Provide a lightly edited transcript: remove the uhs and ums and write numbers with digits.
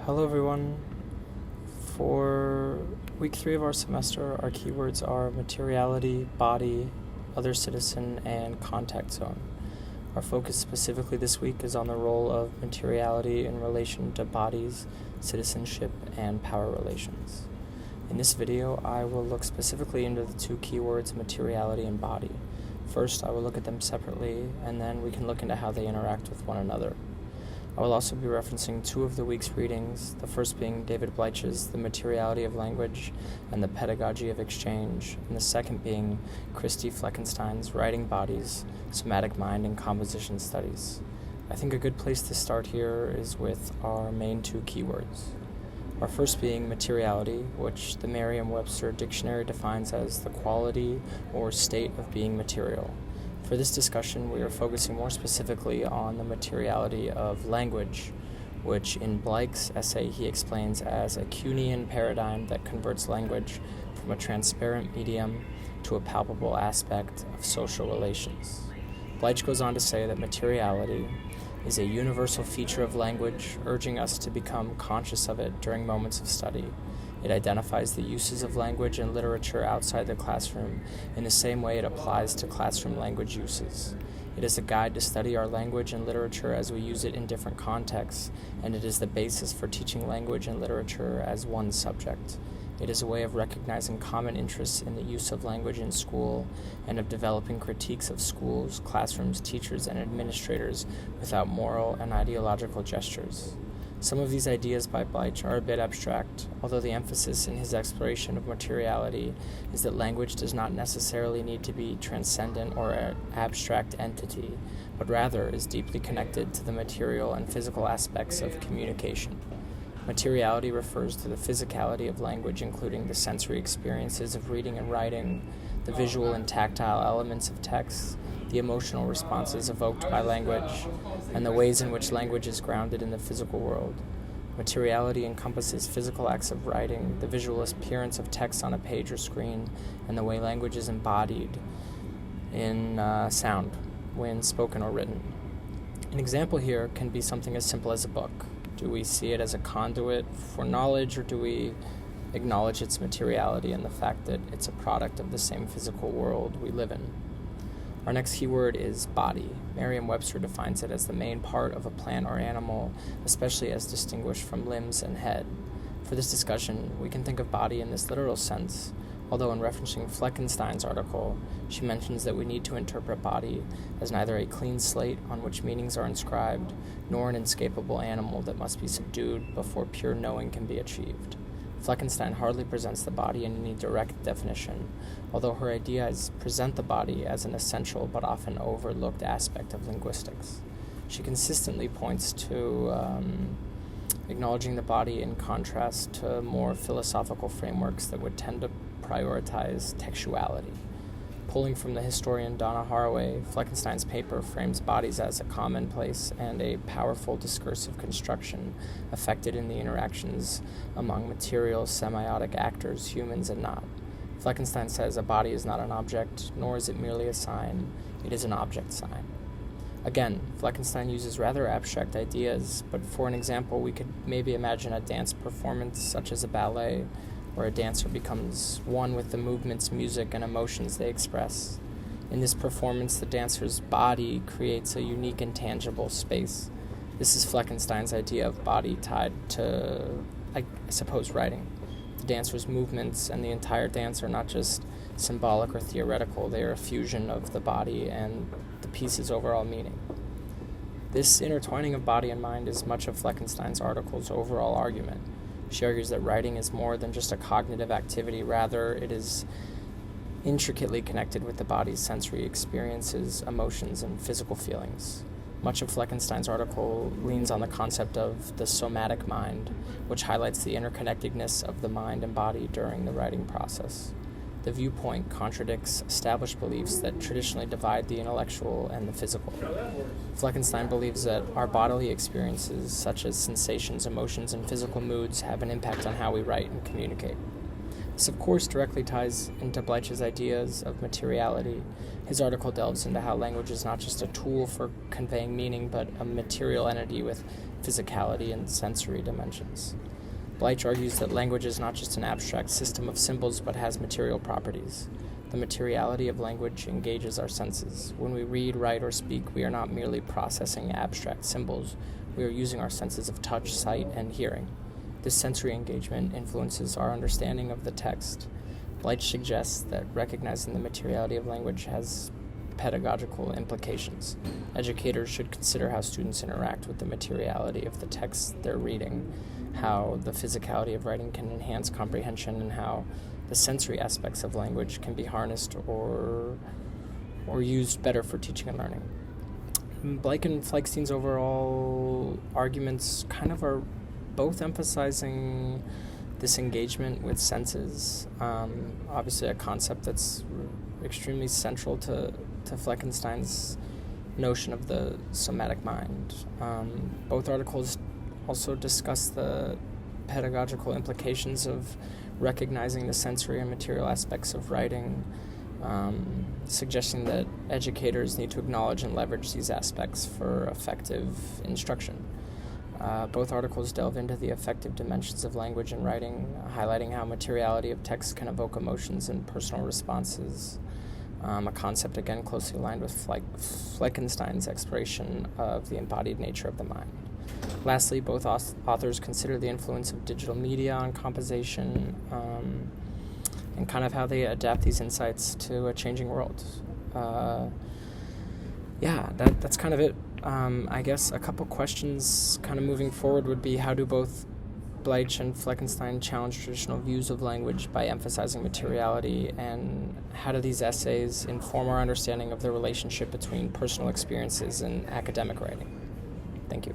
Hello everyone. For week 3 of our semester, our keywords are materiality, body, other citizen, and contact zone. Our focus specifically this week is on the role of materiality in relation to bodies, citizenship, and power relations. In this video, I will look specifically into the two keywords materiality and body. First, I will look at them separately, and then we can look into how they interact with one another. I will also be referencing two of the week's readings, the first being David Bleitch's The Materiality of Language and the Pedagogy of Exchange, and the second being Christy Fleckenstein's Writing Bodies, Somatic Mind and Composition Studies. I think a good place to start here is with our main two keywords. Our first being materiality, which the Merriam-Webster dictionary defines as the quality or state of being material. For this discussion, we are focusing more specifically on the materiality of language, which in Blaich's essay he explains as a Kuhnian paradigm that converts language from a transparent medium to a palpable aspect of social relations. Bleich goes on to say that materiality is a universal feature of language, urging us to become conscious of it during moments of study. It identifies the uses of language and literature outside the classroom in the same way it applies to classroom language uses. It is a guide to study our language and literature as we use it in different contexts, and it is the basis for teaching language and literature as one subject. It is a way of recognizing common interests in the use of language in school and of developing critiques of schools, classrooms, teachers, and administrators without moral and ideological gestures. Some of these ideas by Bleich are a bit abstract, although the emphasis in his exploration of materiality is that language does not necessarily need to be transcendent or an abstract entity, but rather is deeply connected to the material and physical aspects of communication. Materiality refers to the physicality of language, including the sensory experiences of reading and writing, the visual and tactile elements of text, the emotional responses evoked by language, and the ways in which language is grounded in the physical world. Materiality encompasses physical acts of writing, the visual appearance of text on a page or screen, and the way language is embodied in sound when spoken or written. An example here can be something as simple as a book. Do we see it as a conduit for knowledge, or do we acknowledge its materiality and the fact that it's a product of the same physical world we live in? Our next keyword is body. Merriam-Webster defines it as the main part of a plant or animal, especially as distinguished from limbs and head. For this discussion, we can think of body in this literal sense, although in referencing Fleckenstein's article, she mentions that we need to interpret body as neither a clean slate on which meanings are inscribed, nor an inescapable animal that must be subdued before pure knowing can be achieved. Fleckenstein hardly presents the body in any direct definition, although her ideas present the body as an essential but often overlooked aspect of linguistics. She consistently points to acknowledging the body in contrast to more philosophical frameworks that would tend to prioritize textuality. Pulling from the historian Donna Haraway, Fleckenstein's paper frames bodies as a commonplace and a powerful discursive construction affected in the interactions among material semiotic actors, humans and not. Fleckenstein says a body is not an object, nor is it merely a sign, it is an object sign. Again, Fleckenstein uses rather abstract ideas, but for an example, we could maybe imagine a dance performance such as a ballet, where a dancer becomes one with the movements, music, and emotions they express. In this performance, the dancer's body creates a unique and tangible space. This is Fleckenstein's idea of body tied to, I suppose, writing. The dancer's movements and the entire dance are not just symbolic or theoretical, they are a fusion of the body and the piece's overall meaning. This intertwining of body and mind is much of Fleckenstein's article's overall argument. She argues that writing is more than just a cognitive activity, rather it is intricately connected with the body's sensory experiences, emotions, and physical feelings. Much of Fleckenstein's article leans on the concept of the somatic mind, which highlights the interconnectedness of the mind and body during the writing process. The viewpoint contradicts established beliefs that traditionally divide the intellectual and the physical. Fleckenstein believes that our bodily experiences, such as sensations, emotions, and physical moods, have an impact on how we write and communicate. This, of course, directly ties into Bleitch's ideas of materiality. His article delves into how language is not just a tool for conveying meaning, but a material entity with physicality and sensory dimensions. Bleitch argues that language is not just an abstract system of symbols, but has material properties. The materiality of language engages our senses. When we read, write, or speak, we are not merely processing abstract symbols. We are using our senses of touch, sight, and hearing. This sensory engagement influences our understanding of the text. Bleitch suggests that recognizing the materiality of language has pedagogical implications. Educators should consider how students interact with the materiality of the text they're reading, how the physicality of writing can enhance comprehension, and how the sensory aspects of language can be harnessed or used better for teaching and learning. Blake and Fleischstein's overall arguments kind of are both emphasizing this engagement with senses, obviously a concept that's extremely central to Fleckenstein's notion of the somatic mind. Both articles also discuss the pedagogical implications of recognizing the sensory and material aspects of writing, suggesting that educators need to acknowledge and leverage these aspects for effective instruction. Both articles delve into the affective dimensions of language and writing, highlighting how materiality of text can evoke emotions and personal responses, a concept again closely aligned with Fleckenstein's exploration of the embodied nature of the mind. Lastly, both authors consider the influence of digital media on composition and kind of how they adapt these insights to a changing world. That's kind of it. I guess a couple questions kind of moving forward would be, how do both Bleitch and Fleckenstein challenge traditional views of language by emphasizing materiality, and how do these essays inform our understanding of the relationship between personal experiences and academic writing? Thank you.